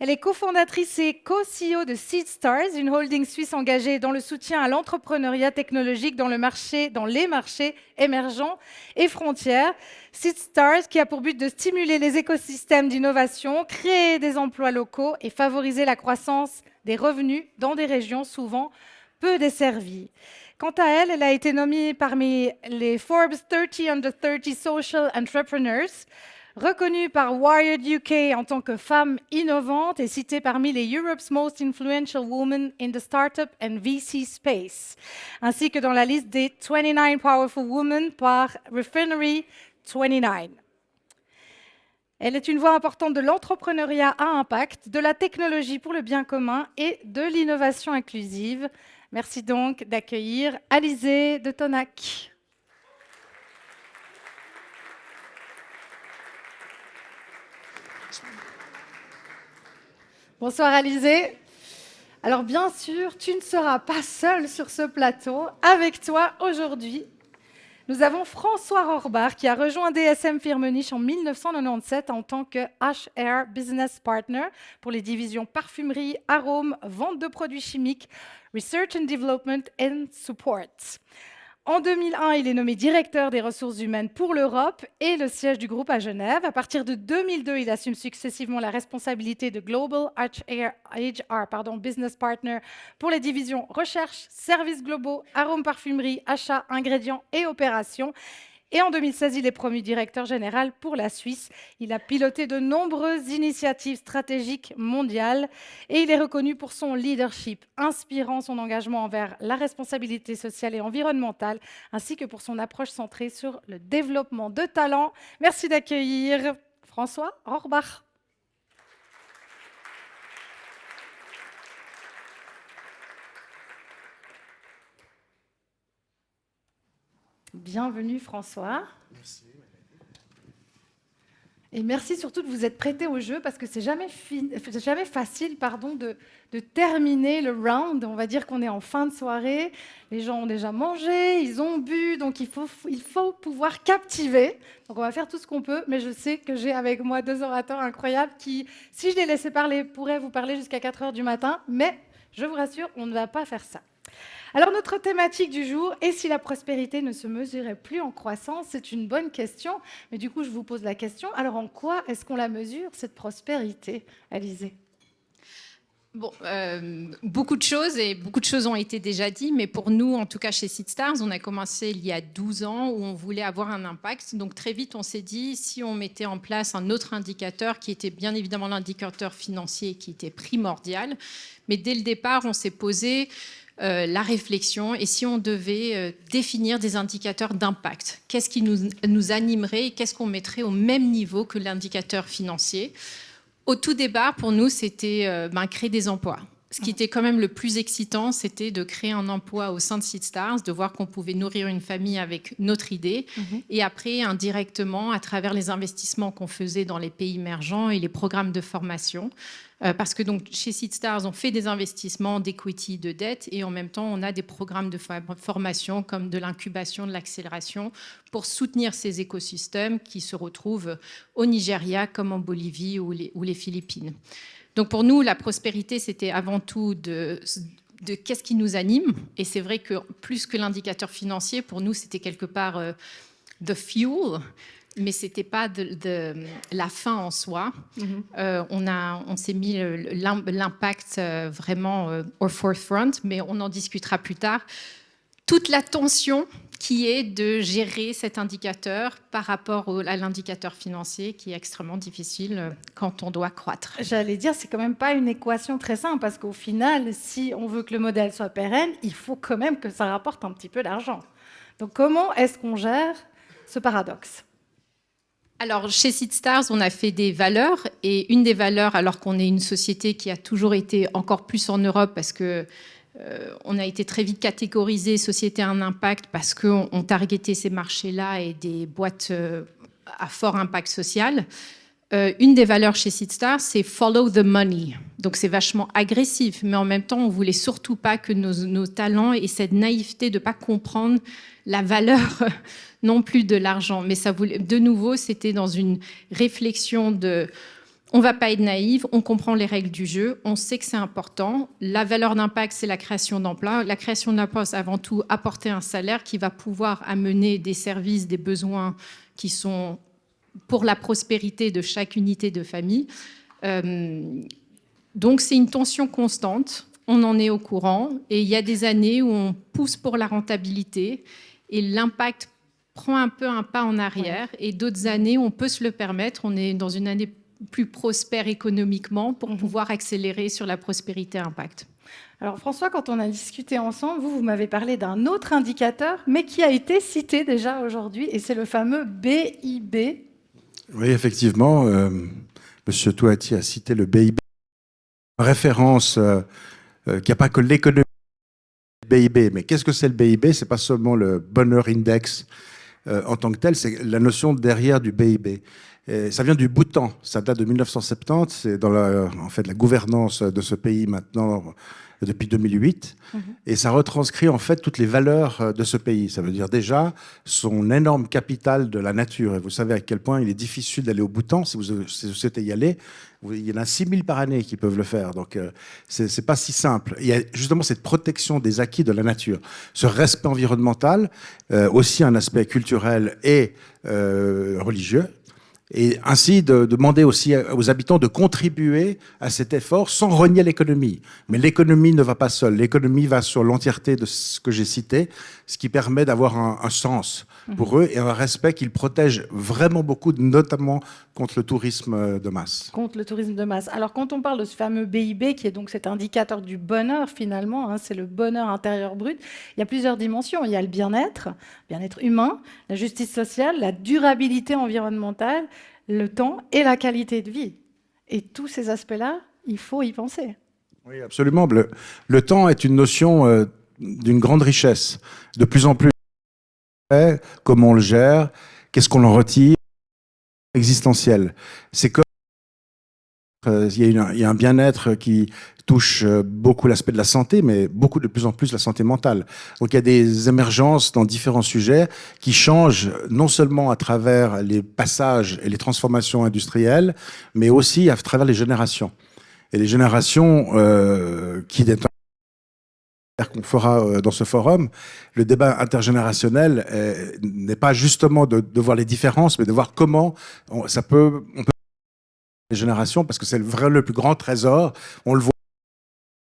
Elle est cofondatrice et co-CEO de SeedStars, une holding suisse engagée dans le soutien à l'entrepreneuriat technologique dans les marchés émergents et frontières. SeedStars qui a pour but de stimuler les écosystèmes d'innovation, créer des emplois locaux et favoriser la croissance des revenus dans des régions souvent peu desservies. Quant à elle, elle a été nommée parmi les Forbes 30 Under 30 Social Entrepreneurs, reconnue par Wired UK en tant que femme innovante et citée parmi les Europe's Most Influential Women in the Startup and VC Space, ainsi que dans la liste des 29 Powerful Women par Refinery 29. Elle est une voix importante de l'entrepreneuriat à impact, de la technologie pour le bien commun et de l'innovation inclusive. Merci donc d'accueillir Alizée de Tonac. Bonsoir Alizée. Alors bien sûr, tu ne seras pas seule sur ce plateau. Avec toi aujourd'hui, nous avons François Rohrbach qui a rejoint DSM Firmenich en 1997 en tant que HR Business Partner pour les divisions parfumerie, arômes, vente de produits chimiques, Research and Development and Support. En 2001, il est nommé directeur des ressources humaines pour l'Europe et le siège du groupe à Genève. À partir de 2002, il assume successivement la responsabilité de Global HR Business Partner pour les divisions recherche, services globaux, arômes, parfumerie, achats, ingrédients et opérations. Et en 2016, il est promu directeur général pour la Suisse. Il a piloté de nombreuses initiatives stratégiques mondiales et il est reconnu pour son leadership, inspirant son engagement envers la responsabilité sociale et environnementale, ainsi que pour son approche centrée sur le développement de talents. Merci d'accueillir François Rohrbach. Bienvenue François. Merci. Et merci surtout de vous être prêté au jeu parce que c'est jamais facile de terminer le round. On va dire qu'on est en fin de soirée, les gens ont déjà mangé, ils ont bu, donc il faut pouvoir captiver. Donc on va faire tout ce qu'on peut, mais je sais que j'ai avec moi deux orateurs incroyables qui, si je les laissais parler, pourraient vous parler jusqu'à 4 heures du matin, mais je vous rassure, on ne va pas faire ça. Alors notre thématique du jour, et si la prospérité ne se mesurait plus en croissance? C'est une bonne question, mais du coup je vous pose la question, alors en quoi est-ce qu'on la mesure, cette prospérité, Alizée? Bon, beaucoup de choses ont été déjà dites, mais pour nous, en tout cas chez SeedStars, on a commencé il y a 12 ans où on voulait avoir un impact. Donc très vite, on s'est dit, si on mettait en place un autre indicateur qui était bien évidemment l'indicateur financier qui était primordial, mais dès le départ, on s'est posé la réflexion et si on devait définir des indicateurs d'impact, qu'est-ce qui nous animerait et qu'est-ce qu'on mettrait au même niveau que l'indicateur financier? Au tout départ, pour nous, c'était créer des emplois. Ce qui était quand même le plus excitant, c'était de créer un emploi au sein de SeedStars, de voir qu'on pouvait nourrir une famille avec notre idée. Et après, indirectement, à travers les investissements qu'on faisait dans les pays émergents et les programmes de formation. Parce que donc, chez SeedStars, on fait des investissements d'equity, de dette, et en même temps, on a des programmes de formation comme de l'incubation, de l'accélération, pour soutenir ces écosystèmes qui se retrouvent au Nigeria, comme en Bolivie ou les Philippines. Donc pour nous, la prospérité, c'était avant tout de qu'est-ce qui nous anime. Et c'est vrai que plus que l'indicateur financier, pour nous, c'était quelque part the fuel, mais ce n'était pas de la fin en soi. On s'est mis l'impact vraiment au forefront, mais on en discutera plus tard. Toute la tension qui est de gérer cet indicateur par rapport à l'indicateur financier qui est extrêmement difficile quand on doit croître. J'allais dire, c'est quand même pas une équation très simple parce qu'au final, si on veut que le modèle soit pérenne, il faut quand même que ça rapporte un petit peu d'argent. Donc comment est-ce qu'on gère ce paradoxe ? Alors, chez SeedStars, on a fait des valeurs et une des valeurs, alors qu'on est une société qui a toujours été encore plus en Europe parce que on a été très vite catégorisé société à un impact parce qu'on targetait ces marchés-là et des boîtes à fort impact social. Une des valeurs chez SeedStars, c'est « follow the money ». Donc, c'est vachement agressif, mais en même temps, on ne voulait surtout pas que nos talents aient cette naïveté de ne pas comprendre la valeur non plus de l'argent. Mais ça voulait, de nouveau, c'était dans une réflexion de on ne va pas être naïf, on comprend les règles du jeu, on sait que c'est important. La valeur d'impact, c'est la création d'emplois. La création d'emplois, c'est avant tout apporter un salaire qui va pouvoir amener des services, des besoins qui sont pour la prospérité de chaque unité de famille. Donc, c'est une tension constante. On en est au courant. Et il y a des années où on pousse pour la rentabilité et l'impact prend un peu un pas en arrière. Et d'autres années, on peut se le permettre. On est dans une année plus prospère économiquement pour pouvoir accélérer sur la prospérité impact. Alors François, quand on a discuté ensemble, vous m'avez parlé d'un autre indicateur, mais qui a été cité déjà aujourd'hui, et c'est le fameux BIB. Oui, effectivement, Monsieur Touati a cité le BIB, référence qu'il n'y a pas que l'économie BIB. Mais qu'est-ce que c'est le BIB? C'est pas seulement le bonheur index en tant que tel, c'est la notion derrière du BIB. Et ça vient du Bhoutan, ça date de 1970, c'est dans en fait, la gouvernance de ce pays maintenant depuis 2008, et ça retranscrit en fait toutes les valeurs de ce pays. Ça veut dire déjà son énorme capital de la nature, et vous savez à quel point il est difficile d'aller au Bhoutan. Si vous souhaitez y aller, il y en a 6000 par année qui peuvent le faire, donc c'est pas si simple. Il y a justement cette protection des acquis de la nature, ce respect environnemental, aussi un aspect culturel et religieux, et ainsi de demander aussi aux habitants de contribuer à cet effort sans renier l'économie. Mais l'économie ne va pas seule. L'économie va sur l'entièreté de ce que j'ai cité, ce qui permet d'avoir un sens pour eux et un respect qu'ils protègent vraiment beaucoup, notamment contre le tourisme de masse. Contre le tourisme de masse. Alors quand on parle de ce fameux BIB, qui est donc cet indicateur du bonheur finalement, c'est le bonheur intérieur brut, il y a plusieurs dimensions. Il y a le bien-être humain, la justice sociale, la durabilité environnementale, le temps et la qualité de vie. Et tous ces aspects-là, il faut y penser. Oui, absolument. Le temps est une notion d'une grande richesse. De plus en plus, comment on le gère, qu'est-ce qu'on en retire, existentiel. C'est comme il y a un bien-être qui touche beaucoup l'aspect de la santé, mais de plus en plus la santé mentale. Donc il y a des émergences dans différents sujets qui changent non seulement à travers les passages et les transformations industrielles, mais aussi à travers les générations. Et les générations qui qu'on fera dans ce forum, le débat intergénérationnel n'est pas justement de voir les différences, mais de voir comment on peut les générations, parce que c'est le plus grand trésor. On le voit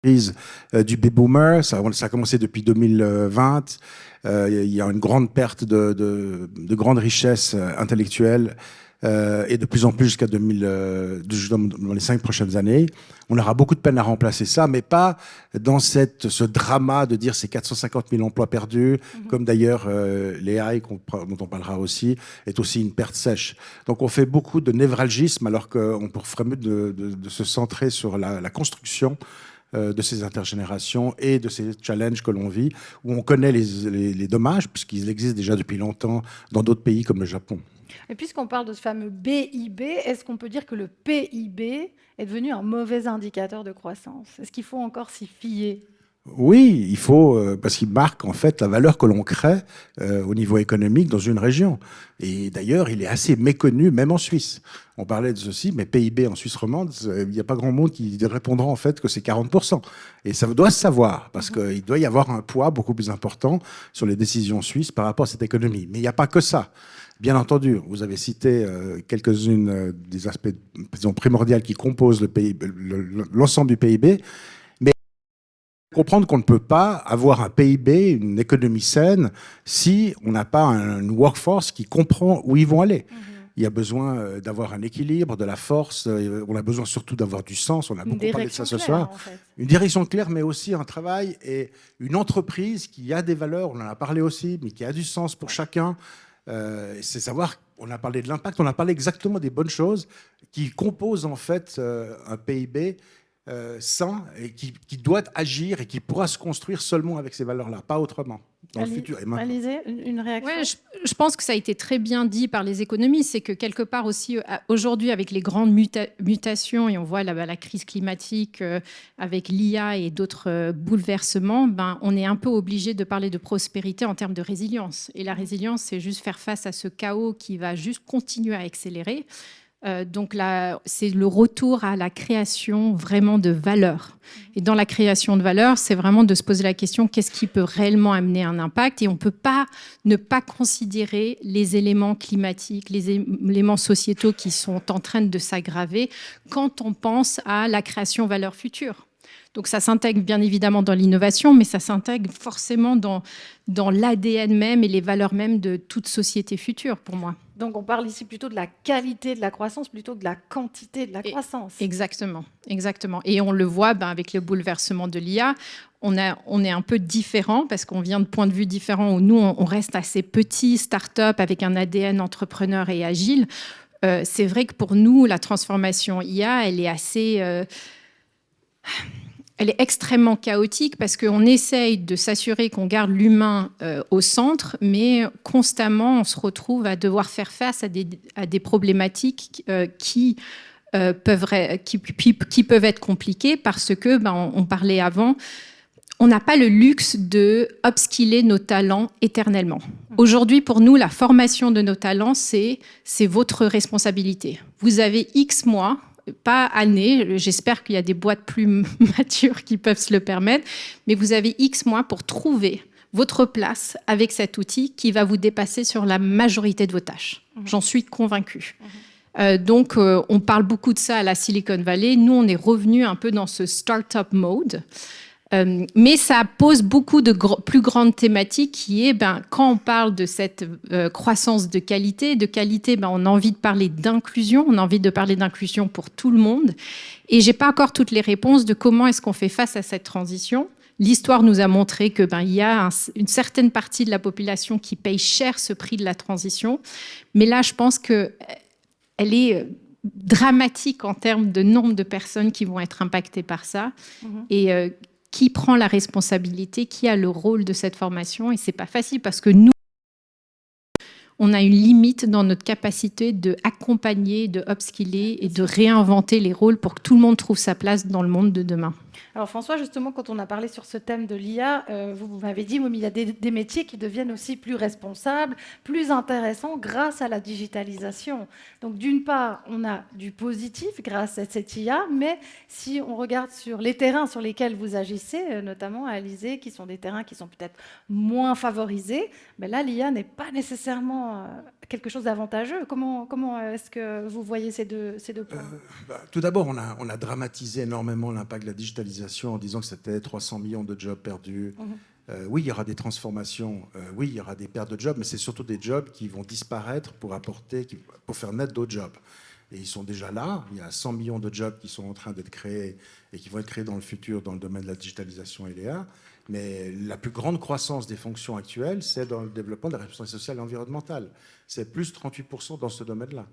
crise du baby boomer, ça a commencé depuis 2020. Il y a une grande perte de grandes richesses intellectuelles et de plus en plus jusqu'à dans les 5 prochaines années. On aura beaucoup de peine à remplacer ça, mais pas dans ce drama de dire c'est 450 000 emplois perdus, comme d'ailleurs l'AI, dont on parlera aussi, est aussi une perte sèche. Donc on fait beaucoup de névralgisme, alors qu'on ferait mieux de se centrer sur la construction de ces intergénérations et de ces challenges que l'on vit, où on connaît les dommages, puisqu'ils existent déjà depuis longtemps dans d'autres pays comme le Japon. Et puisqu'on parle de ce fameux BIB, est-ce qu'on peut dire que le PIB est devenu un mauvais indicateur de croissance? Est-ce qu'il faut encore s'y fier? Oui, il faut, parce qu'il marque en fait la valeur que l'on crée au niveau économique dans une région. Et d'ailleurs, il est assez méconnu, même en Suisse. On parlait de ceci, mais PIB en Suisse romande, il n'y a pas grand monde qui répondra en fait que c'est 40%. Et ça doit se savoir, parce qu'il doit y avoir un poids beaucoup plus important sur les décisions suisses par rapport à cette économie. Mais il n'y a pas que ça. Bien entendu, vous avez cité quelques-unes des aspects, disons, primordiaux qui composent le PIB, l'ensemble du PIB. Comprendre qu'on ne peut pas avoir un PIB, une économie saine, si on n'a pas une workforce qui comprend où ils vont aller. Il y a besoin d'avoir un équilibre, de la force, on a besoin surtout d'avoir du sens, on a beaucoup parlé de ça ce soir. En fait. Une direction claire, mais aussi un travail et une entreprise qui a des valeurs, on en a parlé aussi, mais qui a du sens pour chacun. C'est savoir, on a parlé de l'impact, on a parlé exactement des bonnes choses qui composent en fait un PIB sain et qui doit agir et qui pourra se construire seulement avec ces valeurs-là, pas autrement, dans le futur. Alizée, une réaction? Ouais, je pense que ça a été très bien dit par les économistes, c'est que quelque part aussi, aujourd'hui, avec les grandes mutations, et on voit la crise climatique, avec l'IA et d'autres bouleversements, on est un peu obligé de parler de prospérité en termes de résilience. Et la résilience, c'est juste faire face à ce chaos qui va juste continuer à accélérer. Donc là, c'est le retour à la création vraiment de valeur. Et dans la création de valeur, c'est vraiment de se poser la question, qu'est-ce qui peut réellement amener un impact? Et on ne peut pas ne pas considérer les éléments climatiques, les éléments sociétaux qui sont en train de s'aggraver quand on pense à la création valeur future. Donc ça s'intègre bien évidemment dans l'innovation, mais ça s'intègre forcément dans l'ADN même et les valeurs même de toute société future, pour moi. Donc on parle ici plutôt de la qualité de la croissance plutôt que de la quantité de la croissance. Exactement, exactement. Et on le voit avec le bouleversement de l'IA, on est un peu différent parce qu'on vient de points de vue différents où nous, on reste assez petit, start-up avec un ADN entrepreneur et agile. C'est vrai que pour nous, la transformation IA, elle est assez... Elle est extrêmement chaotique parce qu'on essaye de s'assurer qu'on garde l'humain au centre, mais constamment, on se retrouve à devoir faire face à des problématiques qui peuvent être compliquées parce que, on parlait avant, on n'a pas le luxe de upskiller nos talents éternellement. Aujourd'hui, pour nous, la formation de nos talents, c'est votre responsabilité. Vous avez X mois, pas années, j'espère qu'il y a des boîtes plus matures qui peuvent se le permettre, mais vous avez X mois pour trouver votre place avec cet outil qui va vous dépasser sur la majorité de vos tâches. J'en suis convaincue. Donc, on parle beaucoup de ça à la Silicon Valley. Nous, on est revenu un peu dans ce start-up mode. Mais ça pose beaucoup de plus grandes thématiques qui est, quand on parle de cette croissance de qualité, on a envie de parler d'inclusion, on a envie de parler d'inclusion pour tout le monde. Et j'ai pas encore toutes les réponses de comment est-ce qu'on fait face à cette transition. L'histoire nous a montré que il y a une certaine partie de la population qui paye cher ce prix de la transition. Mais là, je pense que elle est dramatique en termes de nombre de personnes qui vont être impactées par ça. Et qui prend la responsabilité, qui a le rôle de cette formation. Et c'est pas facile parce que nous, on a une limite dans notre capacité d'accompagner, de upskiller et de réinventer les rôles pour que tout le monde trouve sa place dans le monde de demain. Alors François, justement, quand on a parlé sur ce thème de l'IA, vous m'avez dit, oui, mais il y a des métiers qui deviennent aussi plus responsables, plus intéressants grâce à la digitalisation. Donc d'une part, on a du positif grâce à cette IA, mais si on regarde sur les terrains sur lesquels vous agissez, notamment à Alizé, qui sont des terrains qui sont peut-être moins favorisés, mais là, l'IA n'est pas nécessairement quelque chose d'avantageux. Comment est-ce que vous voyez ces deux points? Tout d'abord, on a dramatisé énormément l'impact de la digitalisation en disant que c'était 300 millions de jobs perdus. Oui, il y aura des transformations, oui, il y aura des pertes de jobs, mais c'est surtout des jobs qui vont disparaître pour faire naître d'autres jobs. Et ils sont déjà là. Il y a 100 millions de jobs qui sont en train d'être créés et qui vont être créés dans le futur dans le domaine de la digitalisation et l'IA. Mais la plus grande croissance des fonctions actuelles, c'est dans le développement de la responsabilité sociale et environnementale. C'est plus 38% dans ce domaine-là.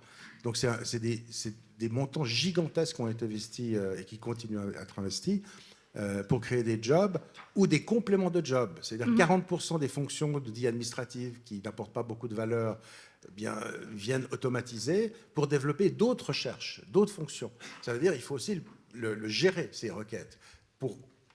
Donc c'est des montants gigantesques qui ont été investis et qui continuent à être investis pour créer des jobs ou des compléments de jobs. C'est-à-dire 40% des fonctions dites administratives qui n'apportent pas beaucoup de valeur viennent automatiser pour développer d'autres recherches, d'autres fonctions. Ça veut dire qu'il faut aussi le gérer, ces requêtes.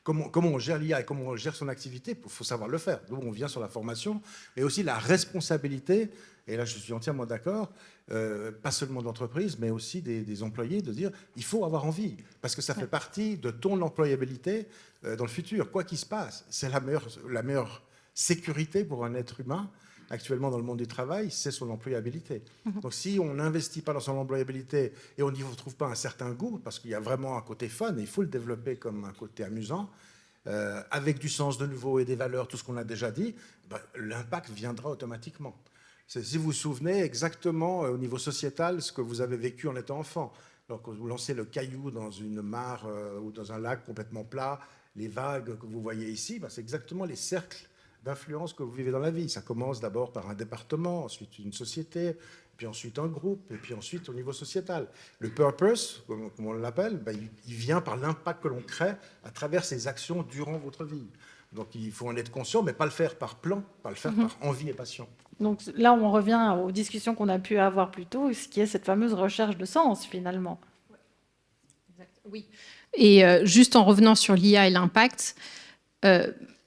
Comment on gère l'IA et comment on gère son activité, il faut savoir le faire. D'où on vient sur la formation, mais aussi la responsabilité, et là je suis entièrement d'accord, pas seulement d'entreprise, mais aussi des employés, de dire il faut avoir envie, parce que ça fait partie de ton employabilité dans le futur. Quoi qu'il se passe, c'est la meilleure sécurité pour un être humain actuellement dans le monde du travail, c'est son employabilité. Donc si on n'investit pas dans son employabilité et on n'y retrouve pas un certain goût, parce qu'il y a vraiment un côté fun, et il faut le développer comme un côté amusant, avec du sens de nouveau et des valeurs, tout ce qu'on a déjà dit, l'impact viendra automatiquement. Si vous vous souvenez exactement au niveau sociétal ce que vous avez vécu en étant enfant, alors que vous lancez le caillou dans une mare ou dans un lac complètement plat, les vagues que vous voyez ici, c'est exactement les cercles d'influence que vous vivez dans la vie. Ça commence d'abord par un département, ensuite une société, puis ensuite un groupe, et puis ensuite au niveau sociétal. Le purpose, comme on l'appelle, il vient par l'impact que l'on crée à travers ces actions durant votre vie. Donc il faut en être conscient, mais pas le faire par plan, pas le faire par envie et passion. Donc là, on revient aux discussions qu'on a pu avoir plus tôt, ce qui est cette fameuse recherche de sens, finalement. Oui. Et juste en revenant sur l'IA et l'impact,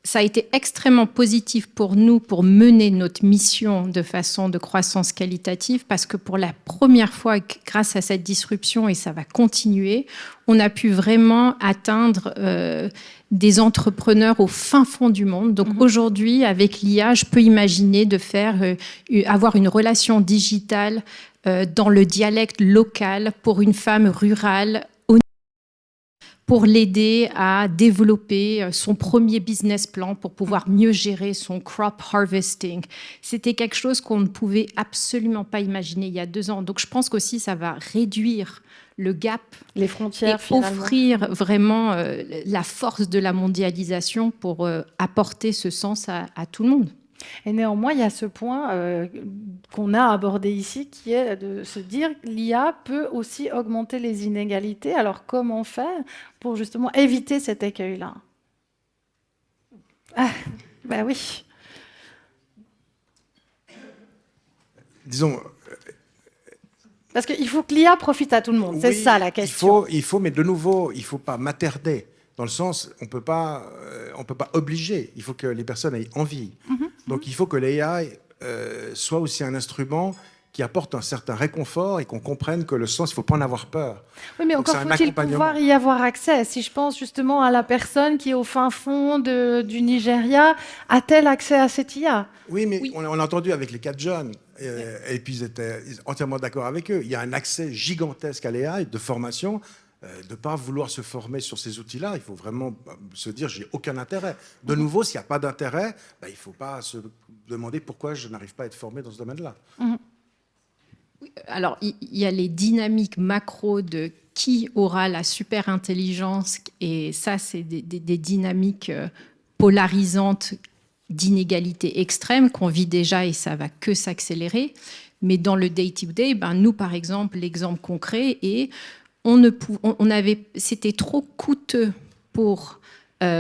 ça a été extrêmement positif pour nous pour mener notre mission de façon de croissance qualitative parce que pour la première fois, grâce à cette disruption, et ça va continuer, on a pu vraiment atteindre des entrepreneurs au fin fond du monde. Donc aujourd'hui, avec l'IA, je peux imaginer de avoir une relation digitale dans le dialecte local pour une femme rurale pour l'aider à développer son premier business plan pour pouvoir mieux gérer son crop harvesting. C'était quelque chose qu'on ne pouvait absolument pas imaginer il y a 2 ans. Donc je pense qu'aussi ça va réduire le gap, les frontières, et finalement. offrir vraiment la force de la mondialisation pour apporter ce sens à tout le monde. Et néanmoins, il y a ce point qu'on a abordé ici, qui est de se dire que l'IA peut aussi augmenter les inégalités. Alors, comment faire pour justement éviter cet écueil-là? Ah, ben oui. Disons... Parce qu'il faut que l'IA profite à tout le monde. C'est ça la question. Il faut, mais de nouveau, il ne faut pas materner. Dans le sens, on peut pas obliger. Il faut que les personnes aient envie. Donc, il faut que l'AI soit aussi un instrument qui apporte un certain réconfort et qu'on comprenne que le sens, il ne faut pas en avoir peur. Oui, mais encore faut-il pouvoir y avoir accès. Si je pense justement à la personne qui est au fin fond du Nigeria, a-t-elle accès à cette IA? Oui, mais on l'a entendu avec les 4 jeunes. Et puis, ils étaient entièrement d'accord avec eux. Il y a un accès gigantesque à l'AI de formation. De ne pas vouloir se former sur ces outils-là, il faut vraiment se dire j'ai aucun intérêt. De nouveau, s'il n'y a pas d'intérêt, il ne faut pas se demander pourquoi je n'arrive pas à être formé dans ce domaine-là. Alors, il y a les dynamiques macro de qui aura la super intelligence, et ça, c'est des dynamiques polarisantes d'inégalités extrêmes qu'on vit déjà et ça va que s'accélérer. Mais dans le day-to-day, nous, par exemple, l'exemple concret est c'était trop coûteux pour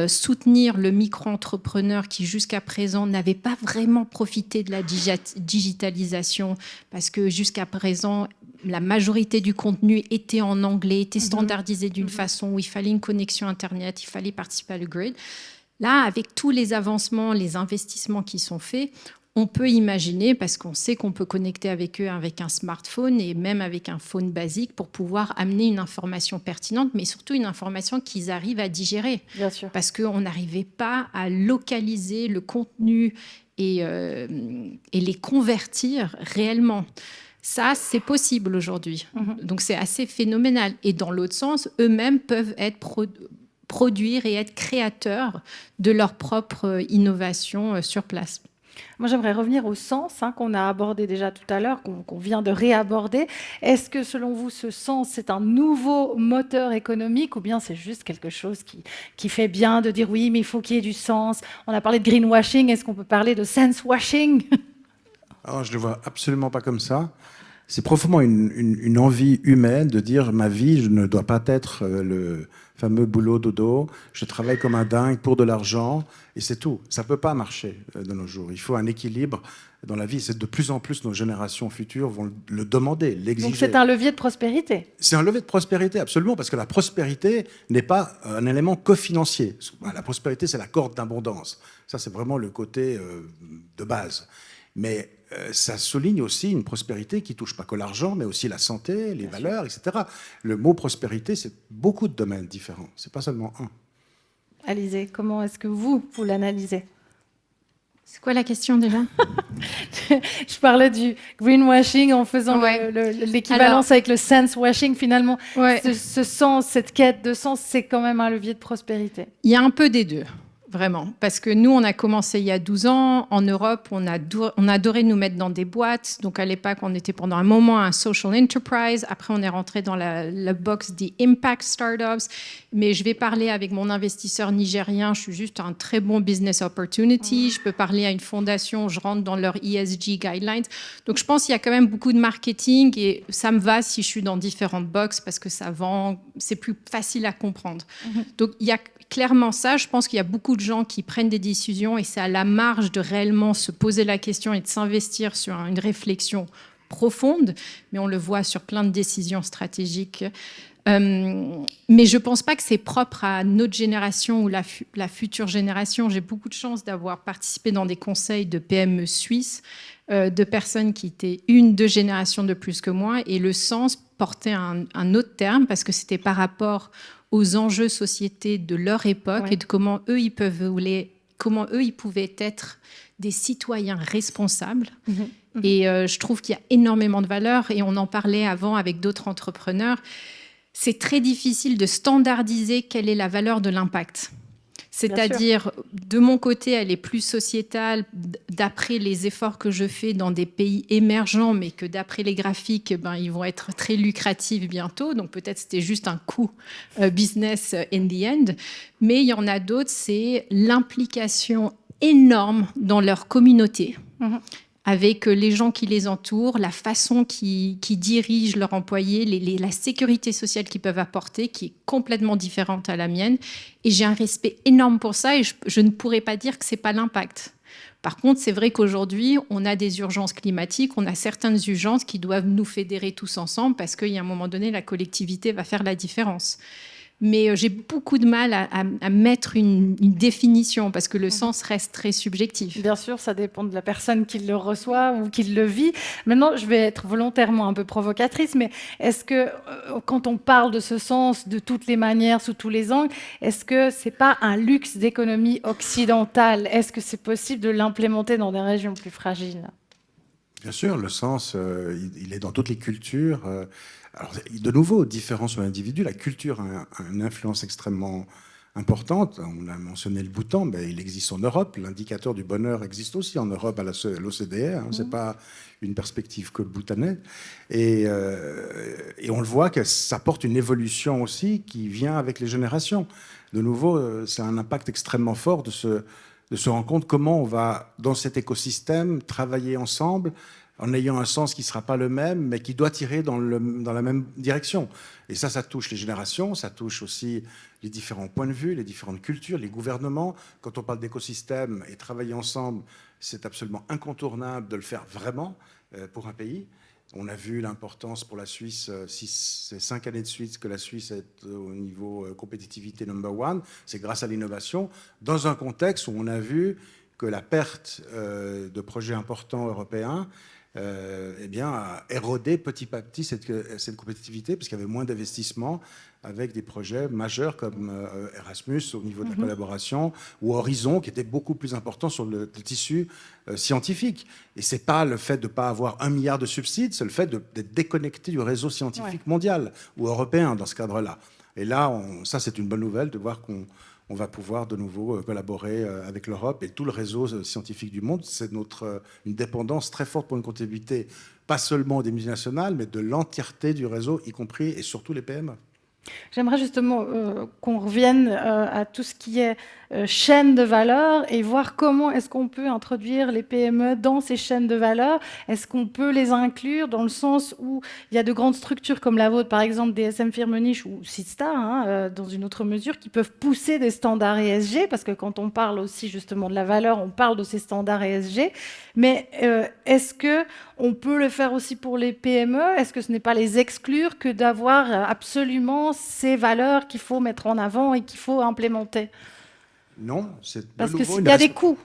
soutenir le micro-entrepreneur qui jusqu'à présent n'avait pas vraiment profité de la digitalisation parce que jusqu'à présent la majorité du contenu était en anglais, était standardisé d'une façon où il fallait une connexion internet, il fallait participer à le grid. Là, avec tous les avancements, les investissements qui sont faits, on peut imaginer, parce qu'on sait qu'on peut connecter avec eux avec un smartphone et même avec un phone basique pour pouvoir amener une information pertinente, mais surtout une information qu'ils arrivent à digérer. Bien sûr. Parce qu'on n'arrivait pas à localiser le contenu et les convertir réellement. Ça, c'est possible aujourd'hui. Donc, c'est assez phénoménal. Et dans l'autre sens, eux-mêmes peuvent être produire et être créateurs de leur propre innovation sur place. Moi, j'aimerais revenir au sens qu'on a abordé déjà tout à l'heure, qu'on vient de réaborder. Est-ce que, selon vous, ce sens, c'est un nouveau moteur économique ou bien c'est juste quelque chose qui fait bien de dire oui, mais il faut qu'il y ait du sens? On a parlé de greenwashing. Est-ce qu'on peut parler de sense-washing? Alors, je ne le vois absolument pas comme ça. C'est profondément une envie humaine de dire ma vie, je ne dois pas être le fameux boulot dodo. Je travaille comme un dingue pour de l'argent et c'est tout. Ça ne peut pas marcher de nos jours. Il faut un équilibre dans la vie. C'est de plus en plus nos générations futures vont le demander, l'exiger. Donc c'est un levier de prospérité. C'est un levier de prospérité, absolument, parce que la prospérité n'est pas un élément cofinancier. La prospérité, c'est la corde d'abondance. Ça, c'est vraiment le côté de base. Mais ça souligne aussi une prospérité qui ne touche pas que l'argent, mais aussi la santé, les valeurs, etc. Le mot prospérité, c'est beaucoup de domaines différents. Ce n'est pas seulement un. Alizée, comment est-ce que vous l'analysez? C'est quoi la question déjà? Je parlais du greenwashing en faisant l'équivalence avec le sense-washing. Finalement, ce sens, cette quête de sens, c'est quand même un levier de prospérité. Il y a un peu des deux. Vraiment, parce que nous, on a commencé il y a 12 ans. En Europe, on adorait nous mettre dans des boîtes. Donc, à l'époque, on était pendant un moment un social enterprise. Après, on est rentré dans la box des impact startups. Mais je vais parler avec mon investisseur nigérien. Je suis juste un très bon business opportunity. Je peux parler à une fondation. Je rentre dans leur ESG guidelines. Donc, je pense qu'il y a quand même beaucoup de marketing et ça me va si je suis dans différentes boxes parce que ça vend. C'est plus facile à comprendre. Donc, il y a clairement ça. Je pense qu'il y a beaucoup de gens qui prennent des décisions et c'est à la marge de réellement se poser la question et de s'investir sur une réflexion profonde. Mais on le voit sur plein de décisions stratégiques. Mais je ne pense pas que c'est propre à notre génération ou la future génération. J'ai beaucoup de chance d'avoir participé dans des conseils de PME suisses, de personnes qui étaient 1-2 générations de plus que moi, et le sens portait un autre terme parce que c'était par rapport aux enjeux sociétés de leur époque, ouais, et de comment eux, ils pouvaient être des citoyens responsables. Et je trouve qu'il y a énormément de valeur, et on en parlait avant avec d'autres entrepreneurs. C'est très difficile de standardiser quelle est la valeur de l'impact. C'est-à-dire, de mon côté, elle est plus sociétale d'après les efforts que je fais dans des pays émergents, mais que d'après les graphiques, ils vont être très lucratifs bientôt. Donc peut-être c'était juste un coût business in the end. Mais il y en a d'autres, c'est l'implication énorme dans leur communauté. Avec les gens qui les entourent, la façon qui dirigent leurs employés, la sécurité sociale qu'ils peuvent apporter, qui est complètement différente à la mienne. Et j'ai un respect énorme pour ça, et je ne pourrais pas dire que ce n'est pas l'impact. Par contre, c'est vrai qu'aujourd'hui, on a des urgences climatiques, on a certaines urgences qui doivent nous fédérer tous ensemble, parce qu'il y a un moment donné, la collectivité va faire la différence. Mais j'ai beaucoup de mal à mettre une définition, parce que le sens reste très subjectif. Bien sûr, ça dépend de la personne qui le reçoit ou qui le vit. Maintenant, je vais être volontairement un peu provocatrice, mais est-ce que quand on parle de ce sens de toutes les manières, sous tous les angles, est-ce que ce n'est pas un luxe d'économie occidentale? Est-ce que c'est possible de l'implémenter dans des régions plus fragiles? Bien sûr, le sens, il est dans toutes les cultures. Alors, de nouveau, différent sur l'individu, la culture a une influence extrêmement importante. On a mentionné le Bhoutan, mais il existe en Europe. L'indicateur du bonheur existe aussi en Europe à l'OCDE. Ce n'est pas une perspective que bhoutanais. Et on le voit que ça porte une évolution aussi qui vient avec les générations. De nouveau, c'est un impact extrêmement fort de se rendre compte comment on va, dans cet écosystème, travailler ensemble en ayant un sens qui ne sera pas le même, mais qui doit tirer dans la même direction. Et ça touche les générations, ça touche aussi les différents points de vue, les différentes cultures, les gouvernements. Quand on parle d'écosystème et travailler ensemble, c'est absolument incontournable de le faire vraiment pour un pays. On a vu l'importance pour la Suisse, c'est 5 années de suite que la Suisse est au niveau compétitivité #1. C'est grâce à l'innovation, dans un contexte où on a vu que la perte de projets importants européens a érodé petit à petit cette compétitivité, parce qu'il y avait moins d'investissements avec des projets majeurs comme Erasmus au niveau de la collaboration, ou Horizon, qui était beaucoup plus important sur le tissu scientifique. Et ce n'est pas le fait de ne pas avoir 1 milliard de subsides, c'est le fait d'être déconnecté du réseau scientifique mondial ou européen dans ce cadre-là. Et là, ça c'est une bonne nouvelle de voir qu'on va pouvoir de nouveau collaborer avec l'Europe et tout le réseau scientifique du monde. C'est une dépendance très forte pour une comptabilité, pas seulement des multinationales, mais de l'entièreté du réseau, y compris et surtout les PME. J'aimerais justement qu'on revienne à tout ce qui est chaîne de valeur et voir comment est-ce qu'on peut introduire les PME dans ces chaînes de valeur. Est-ce qu'on peut les inclure dans le sens où il y a de grandes structures comme la vôtre, par exemple DSM Firmenich ou Seedstar, dans une autre mesure, qui peuvent pousser des standards ESG, parce que quand on parle aussi justement de la valeur, on parle de ces standards ESG. Mais est-ce qu'on peut le faire aussi pour les PME? Est-ce que ce n'est pas les exclure que d'avoir absolument ces valeurs qu'il faut mettre en avant et qu'il faut implémenter? Non, c'est parce qu'il y a des coûts.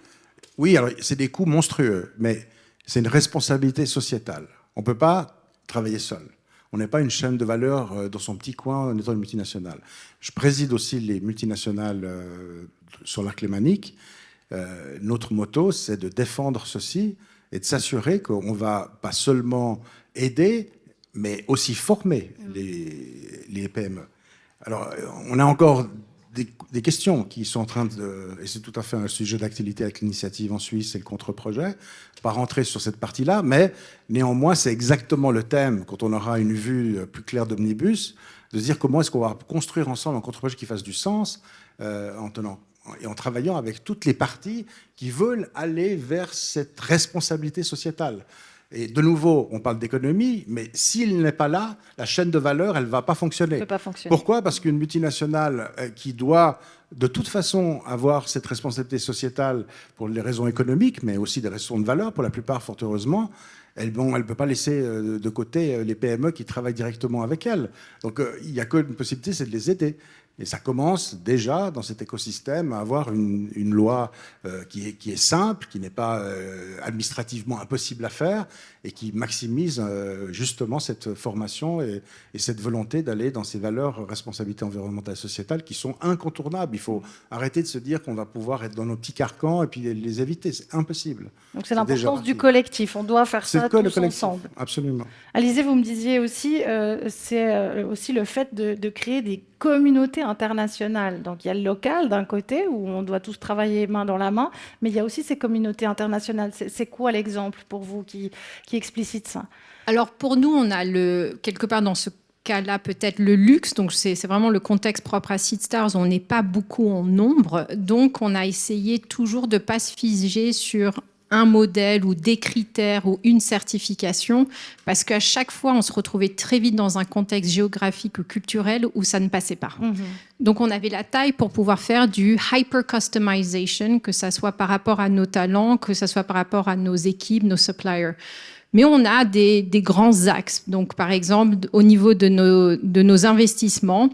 Oui, alors c'est des coûts monstrueux, mais c'est une responsabilité sociétale. On ne peut pas travailler seul. On n'est pas une chaîne de valeur dans son petit coin en étant une multinationale. Je préside aussi les multinationales sur l'arc lémanique. Notre motto, c'est de défendre ceci et de s'assurer qu'on ne va pas seulement aider, mais aussi former les PME. Alors, on a encore des questions qui sont en train et c'est tout à fait un sujet d'actualité avec l'initiative en Suisse et le contre-projet, pas rentrer sur cette partie-là, mais néanmoins, c'est exactement le thème, quand on aura une vue plus claire d'Omnibus, de se dire comment est-ce qu'on va construire ensemble un contre-projet qui fasse du sens en travaillant avec toutes les parties qui veulent aller vers cette responsabilité sociétale. Et de nouveau, on parle d'économie, mais s'il n'est pas là, la chaîne de valeur, elle ne va pas fonctionner. Elle peut pas fonctionner. Pourquoi? Parce qu'une multinationale qui doit de toute façon avoir cette responsabilité sociétale pour les raisons économiques, mais aussi des raisons de valeur, pour la plupart, fort heureusement, elle ne peut pas laisser de côté les PME qui travaillent directement avec elle. Donc il n'y a qu'une possibilité, c'est de les aider. Et ça commence déjà dans cet écosystème à avoir une loi qui est simple, qui n'est pas administrativement impossible à faire et qui maximise justement cette formation et cette volonté d'aller dans ces valeurs responsabilité environnementale et sociétale qui sont incontournables. Il faut arrêter de se dire qu'on va pouvoir être dans nos petits carcans et puis les éviter. C'est impossible. Donc c'est l'importance du collectif. On doit faire ça tous ensemble. Absolument. Alizée, vous me disiez aussi, c'est aussi le fait de créer des communautés internationales. Donc il y a le local d'un côté où on doit tous travailler main dans la main, mais il y a aussi ces communautés internationales. C'est quoi l'exemple pour vous qui explicite ça? Alors pour nous, on a quelque part dans ce cas-là peut-être le luxe, donc c'est vraiment le contexte propre à Seedstars, on n'est pas beaucoup en nombre, donc on a essayé toujours de ne pas se figer sur un modèle ou des critères ou une certification, parce qu'à chaque fois, on se retrouvait très vite dans un contexte géographique ou culturel où ça ne passait pas. Donc, on avait la taille pour pouvoir faire du hyper-customization, que ça soit par rapport à nos talents, que ça soit par rapport à nos équipes, nos suppliers. Mais on a des grands axes. Donc, par exemple, au niveau de nos investissements,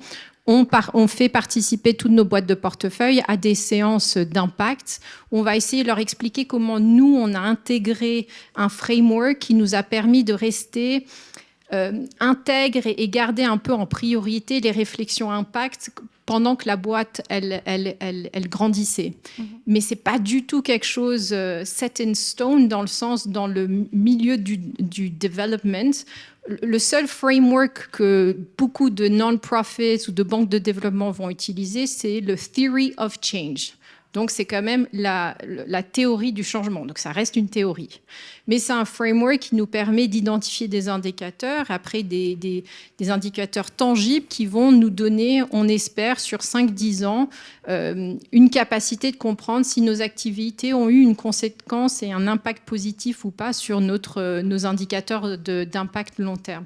on fait participer toutes nos boîtes de portefeuille à des séances d'impact. On va essayer de leur expliquer comment nous, on a intégré un framework qui nous a permis de rester intègre et garder un peu en priorité les réflexions impact pendant que la boîte, elle grandissait. Mais ce n'est pas du tout quelque chose set in stone dans le sens, dans le milieu du development. Le seul framework que beaucoup de non-profits ou de banques de développement vont utiliser, c'est le Theory of Change. Donc, c'est quand même la théorie du changement. Donc, ça reste une théorie. Mais c'est un framework qui nous permet d'identifier des indicateurs, après des indicateurs tangibles qui vont nous donner, on espère, sur 5-10 ans, une capacité de comprendre si nos activités ont eu une conséquence et un impact positif ou pas sur nos indicateurs d'impact long terme.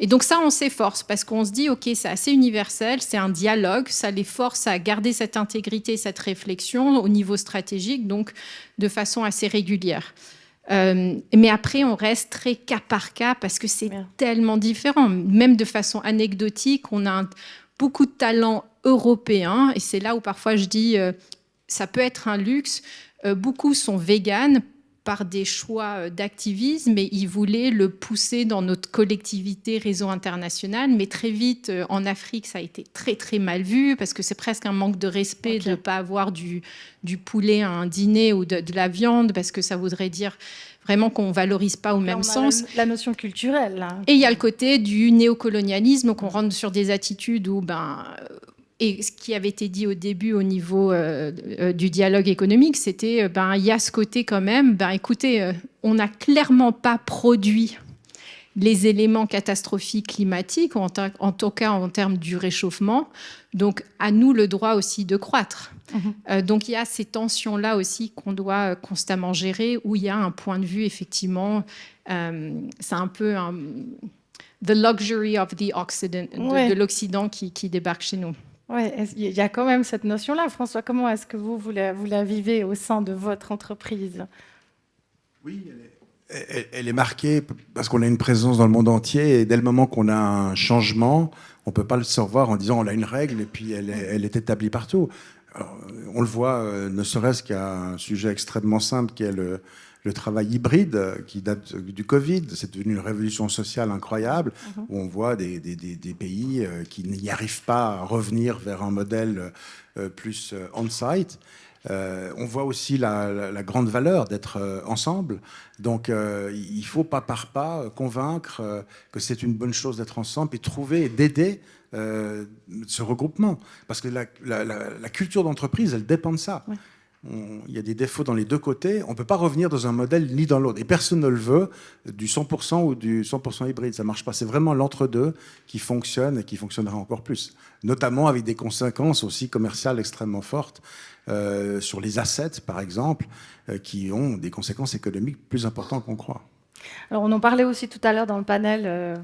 Et donc ça, on s'efforce parce qu'on se dit, OK, c'est assez universel, c'est un dialogue, ça les force à garder cette intégrité, cette réflexion au niveau stratégique, donc de façon assez régulière. Mais après, on reste très cas par cas parce que c'est tellement différent. Même de façon anecdotique, on a beaucoup de talents européens et c'est là où parfois je dis, ça peut être un luxe. Beaucoup sont véganes par des choix d'activisme, mais ils voulaient le pousser dans notre collectivité réseau international. Mais très vite, en Afrique, ça a été très, très mal vu parce que c'est presque un manque de respect de ne pas avoir du poulet à un dîner ou de la viande parce que ça voudrait dire vraiment qu'on ne valorise pas au même sens. La notion culturelle. Là. Et il y a le côté du néocolonialisme, donc on rentre sur des attitudes où... Et ce qui avait été dit au début au niveau du dialogue économique, c'était il y a ce côté quand même, écoutez, on n'a clairement pas produit les éléments catastrophiques climatiques, en tout cas en termes du réchauffement, donc à nous le droit aussi de croître. Donc il y a ces tensions-là aussi qu'on doit constamment gérer, où il y a un point de vue, effectivement, c'est un peu the luxury of the Occident, de l'Occident qui débarque chez nous. Oui, il y a quand même cette notion-là. François, comment est-ce que vous la vivez au sein de votre entreprise? Oui, elle est marquée parce qu'on a une présence dans le monde entier et dès le moment qu'on a un changement, on ne peut pas le savoir en disant on a une règle et puis elle est établie partout. Alors, on le voit, ne serait-ce qu'à un sujet extrêmement simple qui est le travail hybride qui date du Covid. C'est devenu une révolution sociale incroyable où on voit des pays qui n'y arrivent pas à revenir vers un modèle plus on-site. On voit aussi la grande valeur d'être ensemble. Donc, il ne faut pas par pas convaincre que c'est une bonne chose d'être ensemble et trouver et d'aider ce regroupement. Parce que la culture d'entreprise, elle dépend de ça. Oui. Il y a des défauts dans les deux côtés. On ne peut pas revenir dans un modèle ni dans l'autre. Et personne ne le veut, du 100% ou du 100% hybride. Ça ne marche pas. C'est vraiment l'entre-deux qui fonctionne et qui fonctionnera encore plus. Notamment avec des conséquences aussi commerciales extrêmement fortes sur les assets, par exemple, qui ont des conséquences économiques plus importantes qu'on croit. Alors, on en parlait aussi tout à l'heure dans le panel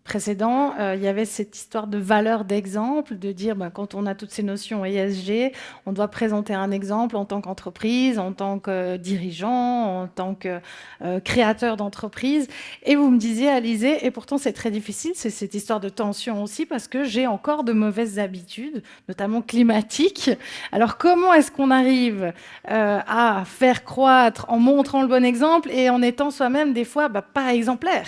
précédent. Il y avait cette histoire de valeur d'exemple, de dire quand on a toutes ces notions ESG, on doit présenter un exemple en tant qu'entreprise, en tant que dirigeant, en tant que créateur d'entreprise. Et vous me disiez, Alizée, et pourtant c'est très difficile, c'est cette histoire de tension aussi, parce que j'ai encore de mauvaises habitudes, notamment climatiques. Alors, comment est-ce qu'on arrive à faire croître en montrant le bon exemple et en étant soi-même des fois pas exemplaire?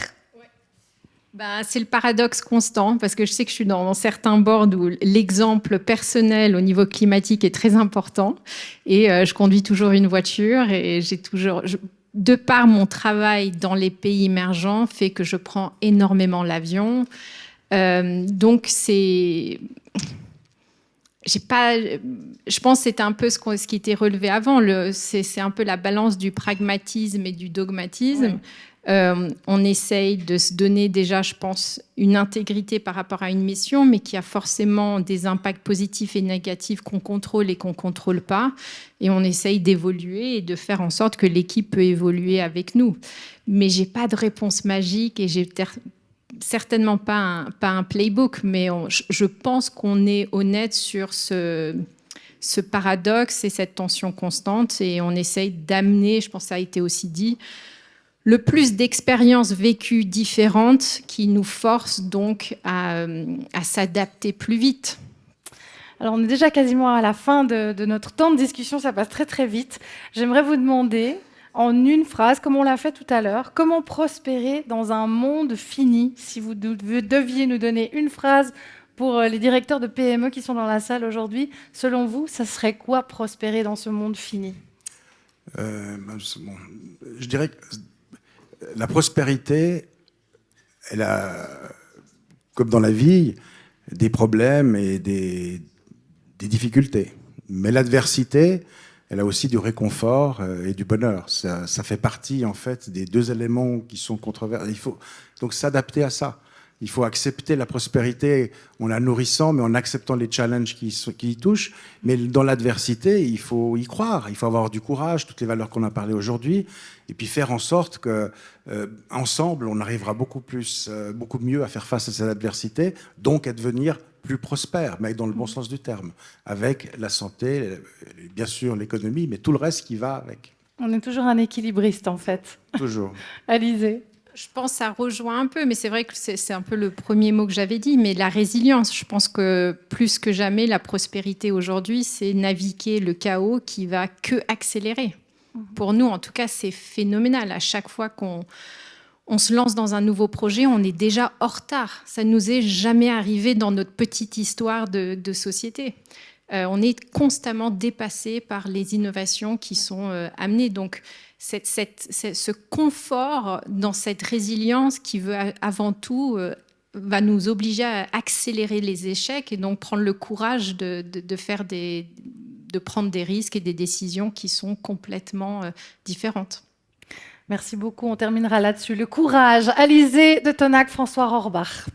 C'est le paradoxe constant, parce que je sais que je suis dans certains boards où l'exemple personnel au niveau climatique est très important. Et je conduis toujours une voiture et de par mon travail dans les pays émergents, fait que je prends énormément l'avion. Donc je pense que c'était un peu ce qui était relevé avant. C'est un peu la balance du pragmatisme et du dogmatisme. Oui. On essaye de se donner déjà, je pense, une intégrité par rapport à une mission, mais qui a forcément des impacts positifs et négatifs qu'on contrôle et qu'on ne contrôle pas. Et on essaye d'évoluer et de faire en sorte que l'équipe peut évoluer avec nous. Mais je n'ai pas de réponse magique et j'ai certainement pas un playbook, mais je pense qu'on est honnête sur ce paradoxe et cette tension constante, et on essaye d'amener, je pense que ça a été aussi dit, le plus d'expériences vécues différentes qui nous forcent donc à s'adapter plus vite. Alors, on est déjà quasiment à la fin de notre temps de discussion, ça passe très très vite. J'aimerais vous demander, en une phrase, comme on l'a fait tout à l'heure, comment prospérer dans un monde fini? Si vous deviez nous donner une phrase pour les directeurs de PME qui sont dans la salle aujourd'hui, selon vous, ça serait quoi prospérer dans ce monde fini? Je dirais que la prospérité, elle a, comme dans la vie, des problèmes et des difficultés. Mais l'adversité, elle a aussi du réconfort et du bonheur. Ça fait partie, en fait, des deux éléments qui sont controversés. Il faut donc s'adapter à ça. Il faut accepter la prospérité en la nourrissant, mais en acceptant les challenges qui y touchent. Mais dans l'adversité, il faut y croire. Il faut avoir du courage, toutes les valeurs qu'on a parlé aujourd'hui, et puis faire en sorte que, ensemble, on arrivera beaucoup mieux à faire face à cette adversité, donc à devenir plus prospère, mais dans le bon sens du terme, avec la santé, bien sûr l'économie, mais tout le reste qui va avec. On est toujours un équilibriste, en fait. Toujours. Alizée? Je pense que ça rejoint un peu, mais c'est vrai que c'est un peu le premier mot que j'avais dit, mais la résilience. Je pense que plus que jamais, la prospérité aujourd'hui, c'est naviguer le chaos qui va que accélérer. Pour nous, en tout cas, c'est phénoménal. À chaque fois qu'on se lance dans un nouveau projet, on est déjà hors retard. Ça ne nous est jamais arrivé dans notre petite histoire de société. On est constamment dépassé par les innovations qui sont amenées. Donc, ce confort dans cette résilience qui veut avant tout va nous obliger à accélérer les échecs et donc prendre le courage de prendre des risques et des décisions qui sont complètement différentes. Merci beaucoup, on terminera là-dessus. Le courage. Alizée de Tonac, François Rohrbach.